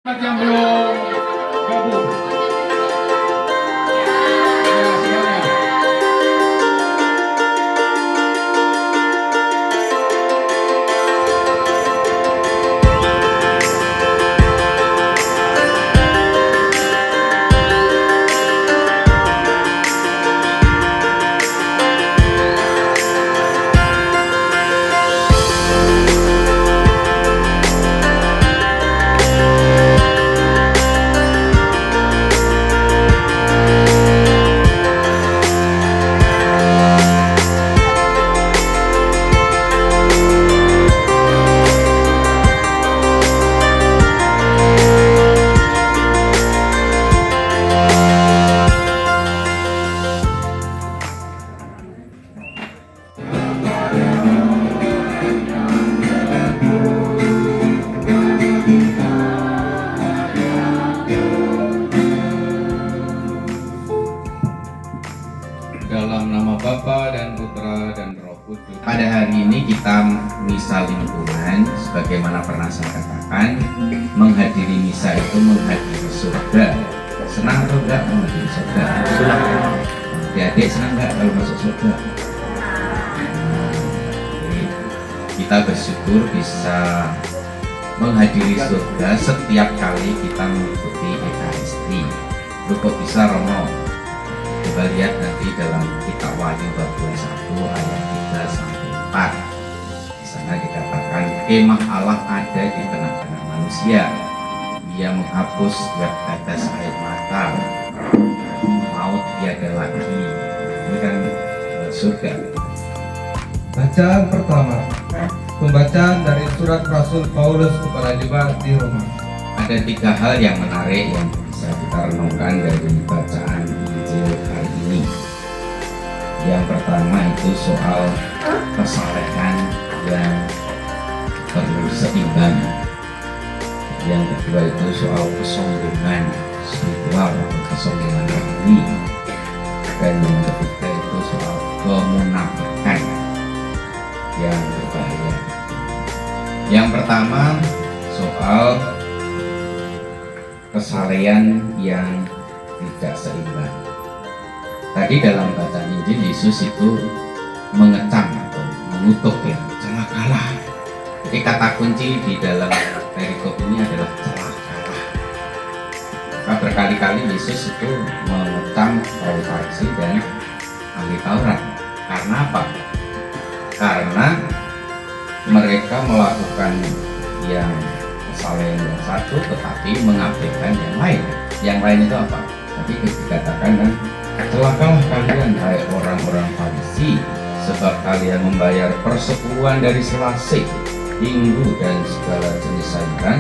Yang belum gabung. Ya, semuanya. Dalam nama Bapa dan Putra dan Roh Kudus. Pada hari ini kita misa lingkungan, sebagaimana pernah saya katakan, menghadiri misa itu menghadiri surga. Senang atau enggak menghadiri surga? Senang. Adik-adik senang enggak kalau masuk surga? Kita bersyukur bisa menghadiri surga setiap kali kita mengikuti Ekaristi. Kok bisa Romo? Coba lihat nanti dalam kitab Wahyu bab 21 ayat 3 sampai 4. Di sana dikatakan kemah Allah ada di tengah-tengah manusia. Ia menghapus setiap tetes air mata. Maut tiada lagi. Ini kan surga. Bacaan pertama, pembacaan dari surat Rasul Paulus kepada jemaat di Roma. Ada 3 hal yang menarik yang bisa kita renungkan dari bacaan Injil hari ini. Yang pertama itu soal kesalehan yang perlu seimbang. Yang kedua itu soal kesombongan spiritual atau kesombongan rohani. Dan yang ketiga itu soal kemunafikan yang berbahaya. Yang pertama soal kesalehan yang tidak seimbang. Tadi dalam bacaan Injil Yesus itu mengecam atau mengutuk ya, celakalah. Jadi kata kunci di dalam perikop ini adalah celakalah. Maka berkali-kali Yesus itu mengecam orang Farisi dan ahli Taurat. Karena apa? Karena mereka melakukan yang kesalehan yang satu tetapi mengabaikan yang lain. Yang lain itu apa? Tadi dikatakan kan, celakalah kalian hai orang-orang Farisi, sebab kalian membayar persepuluhan dari selasih, minggu dan segala jenis sayuran,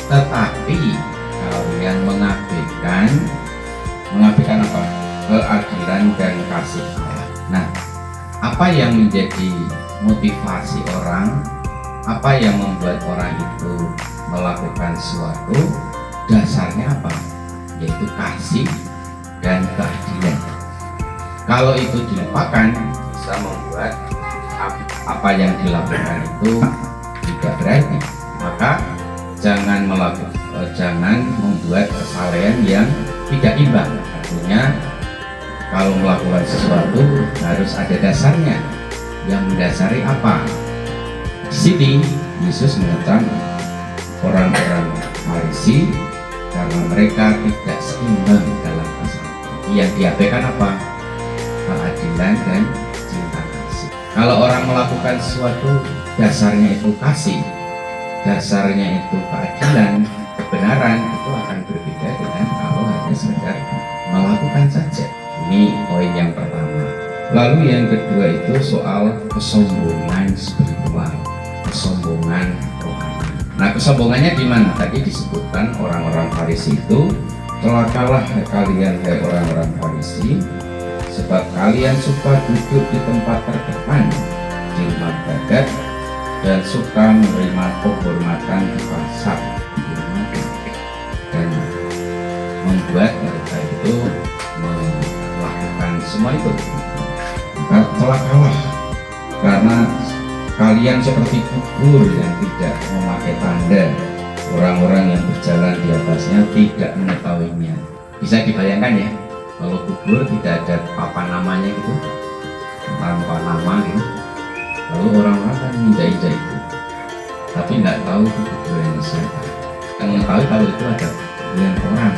tetapi kalian mengabaikan apa? Keadilan dan kasih Allah. Nah, apa yang menjadi motivasi orang? Apa yang membuat orang itu melakukan sesuatu? Dasarnya apa? Yaitu kasih dan keadilan. Kalau itu dilupakan, bisa membuat apa yang dilakukan itu tidak berarti. Maka jangan membuat kesalehan yang tidak imbang. Artinya kalau melakukan sesuatu harus ada dasarnya. Yang mendasari apa? Di sini Yesus mengatakan orang-orang Farisi karena mereka tidak seimbang dalam kesalahan. Yang diabaikan apa? Keadilan dan cinta kasih. Kalau orang melakukan sesuatu dasarnya itu kasih, dasarnya itu keadilan, kebenaran, itu akan berbeda dengan kalau hanya sekedar melakukan saja. Ini poin yang pertama. Lalu yang kedua itu soal kesombongan spiritual, kesombongan rohani. Nah, kesombongannya di mana? Tadi disebutkan orang-orang Farisi itu, celakalah kalian hai orang-orang Farisi, sebab kalian suka duduk di tempat terdepan di rumah ibadat dan suka menerima penghormatan di pasar dan membuat mereka itu melakukan semua itu. Maka celakalah karena kalian seperti kubur yang tidak memakai tanda orang-orang yang berjalan di atasnya tidak mengetahuinya. Bisa dibayangkan ya, kalau kubur tidak ada papan namanya gitu, tanpa nama gitu, lalu orang-orang kan injak-injak itu, tapi nggak tahu itu kuburan siapa. Yang mengetahui kalau itu ada kuburan orang,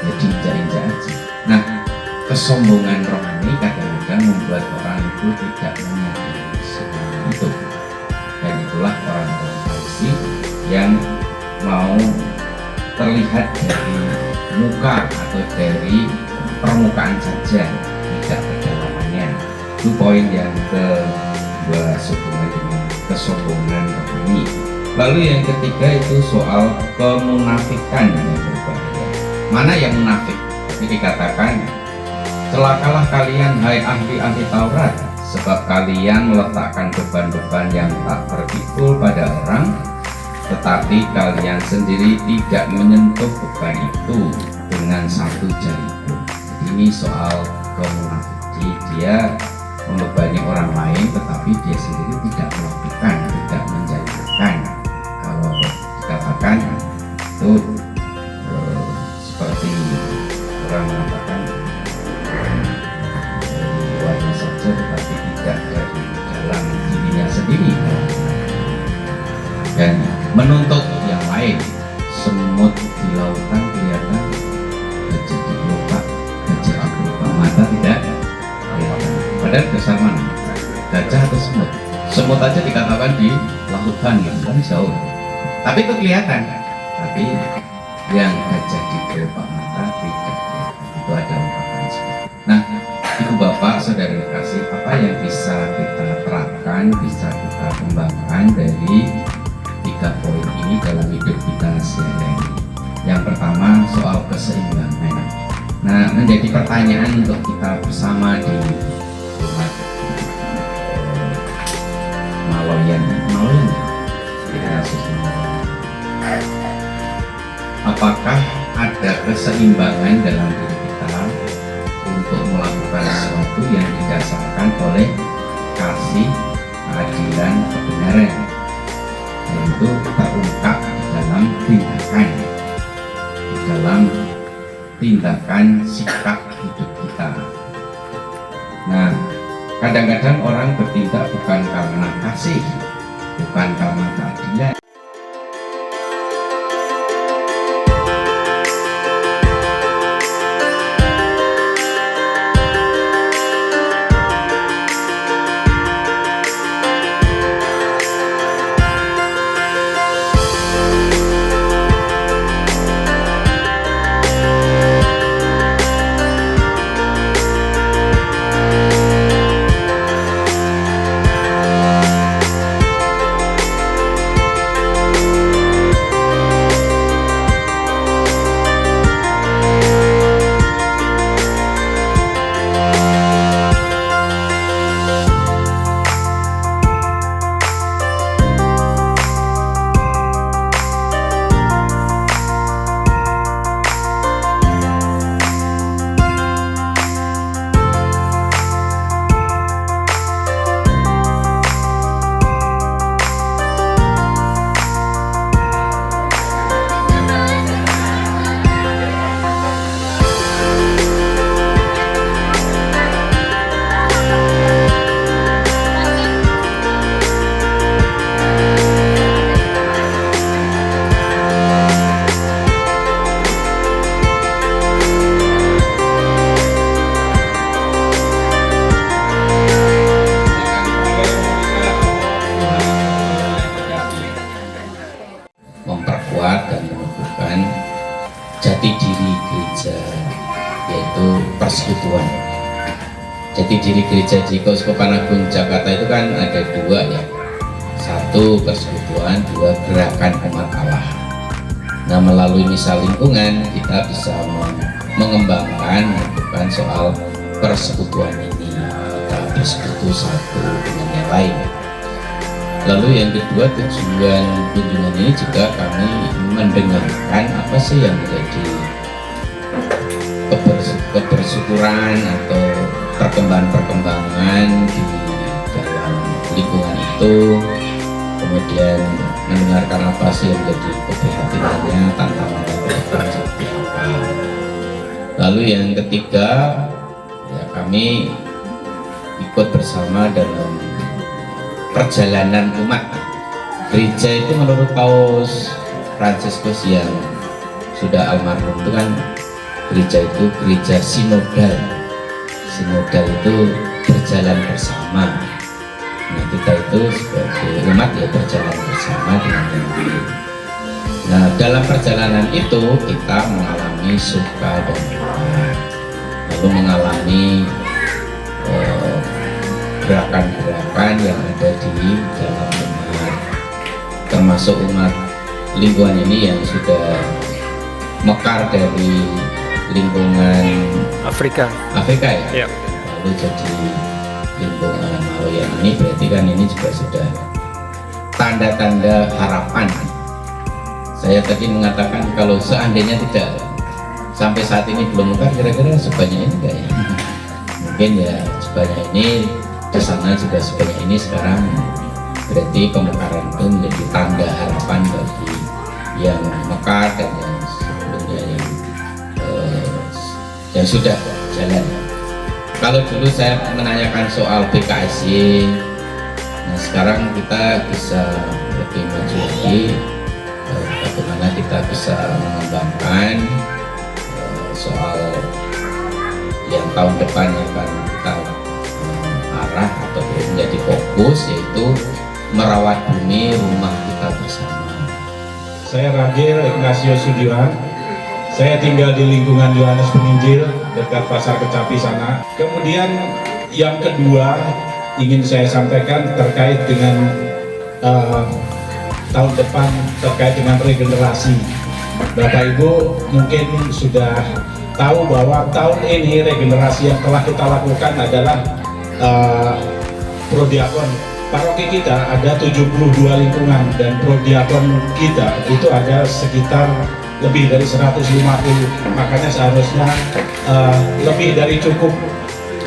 jadi injak-injak aja. Nah, kesombongan rohani kadang-kadang membuat orang itu tidak menyadari semua itu, dan itulah orang-orang Farisi yang mau terlihat dari muka atau dari permukaan saja, tidak kedalamannya. Itu poin yang kedua, sehubungan dengan kesombongan rohani. Lalu yang ketiga itu soal kemunafikan yang berbahaya. Mana yang munafik? Ini dikatakan, celakalah kalian hai ahli-ahli Taurat, sebab kalian meletakkan beban-beban yang tak terpikul pada orang, tetapi kalian sendiri tidak menyentuh beban itu dengan satu jari pun. Ini soal kemunafikan. Dia membebani orang lain, tetapi dia sendiri tidak melakukan, tidak menjalankan. Kalau dikatakan itu seperti orang mengatakan dari luarnya saja, tetapi tidak dari dalam dirinya sendiri. Dan menuntut yang lain. Semut di lautan kelihatan, gajah di kelopak, mata tidak kelihatan. Padahal dasar mana? Gajah atau semut? Semut aja dikatakan di lautan gitu kan jauh, tapi itu kelihatan. Tapi yang gajah di kelopak mata tidak kelihatan. Itu ada ungkapan seperti itu. Nah, ibu bapak saudara kasih, apa yang bisa kita terapkan, bisa kita kembangkan dari 3 poin ini dalam hidup kita sehari-hari. Yang pertama soal keseimbangan. Nah, menjadi pertanyaan untuk kita bersama di Jumat Maloyan, apakah ada keseimbangan dalam diri kita untuk melakukan sesuatu yang didasarkan oleh kasih, keadilan, kebenaran, yaitu terungkap dalam tindakan, di dalam tindakan sikap hidup kita. Nah, kadang-kadang orang bertindak bukan karena kasih, bukan karena keadilan. Memperkuat dan menumbuhkan jati diri gereja, yaitu persekutuan. Jati diri gereja di Keuskupan Agung Jakarta itu kan ada 2 ya, 1 persekutuan, 2 gerakan umat Allah. Nah, melalui misal lingkungan kita bisa mengembangkan bukan soal persekutuan ini, kita bersekutu satu dengan yang lain. Lalu yang kedua, tujuan kunjungan ini juga kami mendengarkan apa sih yang menjadi kebersyukuran atau perkembangan di dalam lingkungan itu, kemudian mendengarkan apa sih yang jadi keprihatinannya, tantangannya ke depan seperti apa. Lalu yang ketiga, ya kami ikut bersama dalam perjalanan umat. Gereja itu menurut Paus Fransiskus yang sudah almarhum itu kan, gereja itu gereja sinodal. Sinodal itu berjalan bersama. Nah, kita itu sebagai umat ya berjalan bersama dengan yang lain. Nah, dalam perjalanan itu kita mengalami suka dan duka, lalu mengalami gerakan-gerakan yang ada di dalam umat, termasuk umat lingkungan ini yang sudah mekar dari lingkungan Afrika ya. Ya. Lalu jadi lingkungan Maloya ini, berarti kan ini juga sudah tanda-tanda harapan. Saya tadi mengatakan kalau seandainya tidak sampai saat ini belum mekar, kira-kira sebanyak ini enggak ya? Mungkin ya sebanyak ini, di sana juga sebanyak ini sekarang, berarti pemekaran itu menjadi tanda harapan bagi yang mekar dan yang sebelumnya yang sudah jalan. Kalau dulu saya menanyakan soal PKSY, nah sekarang kita bisa lebih maju lagi, bagaimana kita bisa mengembangkan soal yang tahun depan akan kita arah atau menjadi fokus, yaitu merawat bumi rumah kita bersama. Saya Ragil Ignacio Sudiwan. Saya tinggal di lingkungan Yohanes Penginjil dekat Pasar Kecapi sana. Kemudian yang kedua ingin saya sampaikan terkait dengan tahun depan, terkait dengan regenerasi. Bapak Ibu mungkin sudah tahu bahwa tahun ini regenerasi yang telah kita lakukan adalah prodiakon. Paroki kita ada 72 lingkungan dan prodiakon kita itu ada sekitar lebih dari 150, makanya seharusnya lebih dari cukup.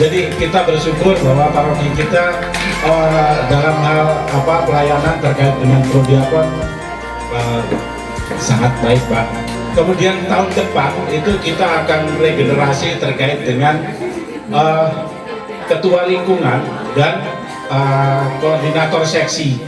Jadi kita bersyukur bahwa paroki kita dalam hal pelayanan terkait dengan prodiakon sangat baik, Pak. Kemudian tahun depan itu kita akan regenerasi terkait dengan ketua lingkungan dan koordinator seksi.